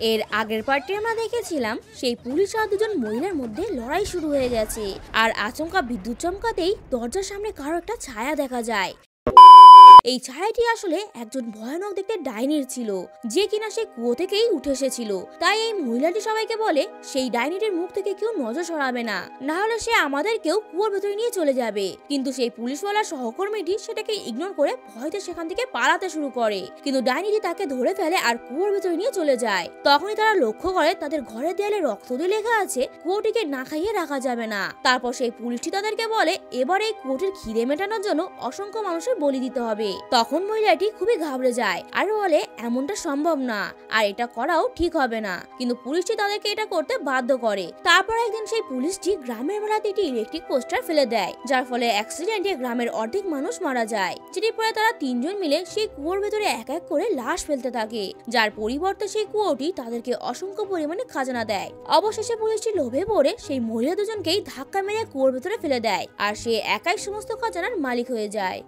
এর আগের পার্টে আমরা দেখেছিলাম সেই পুলিশ আর দুজন মহিলার মধ্যে লড়াই শুরু হয়ে গেছে, আর আচমকা বিদ্যুৎ চমকাতেই দরজার সামনে কারো একটা ছায়া দেখা যায়। এই ছায়াটি আসলে একজন ভয়ানক দেখতে ডাইনির ছিল, যে কিনা সেই কুয়ো থেকেই উঠে এসেছিল। তাই এই মহিলাটি সবাইকে বলে সেই ডাইনিটির মুখ থেকে কেউ নজর সরাবে না, না হলে সে আমাদেরকেও কুয়োর ভেতরে নিয়ে চলে যাবে। কিন্তু সেই পুলিশওয়ালা সহকর্মীটি সেটাকে ইগনোর করে ভয়তে সেখান থেকে পালাতে শুরু করে, কিন্তু ডাইনিটি তাকে ধরে ফেলে আর কুয়োর ভেতরে নিয়ে চলে যায়। তখনই তারা লক্ষ্য করে তাদের ঘরের দেয়ালে রক্ত দিয়ে লেখা আছে কুয়োটিকে না খাইয়ে রাখা যাবে না। তারপর সেই পুলিশটি তাদেরকে বলে এবার এই কুয়োটির খিদে মেটানোর জন্য অসংখ্য মানুষের বলি দিতে হবে। তখন মহিলাটি খুবই ঘাবড়ে যায় আর বলে এমনটা সম্ভব না, আর এটা করাও ঠিক হবে না। কিন্তু পুলিশটি তাদেরকে এটা করতে বাধ্য করে। তারপর একদিন সেই পুলিশটি গ্রামের মেলাতে একটি ইলেকট্রিক পোস্টার ফেলে দেয়, যার ফলে অ্যাক্সিডেন্টে গ্রামের অর্ধেক মানুষ মারা যায়। যেটি পরে তারা তিনজন মিলে সেই কুয়োর ভেতরে এক এক করে লাশ ফেলতে থাকে, যার পরিবর্তে সেই কুয়োটি তাদেরকে অসংখ্য পরিমাণে খাজনা দেয়। অবশেষে পুলিশটি লোভে পড়ে সেই মহিলা দুজনকেই ধাক্কা মেরে কুয়োর ভেতরে ফেলে দেয়, আর সে একাই সমস্ত খাজানার মালিক হয়ে যায়।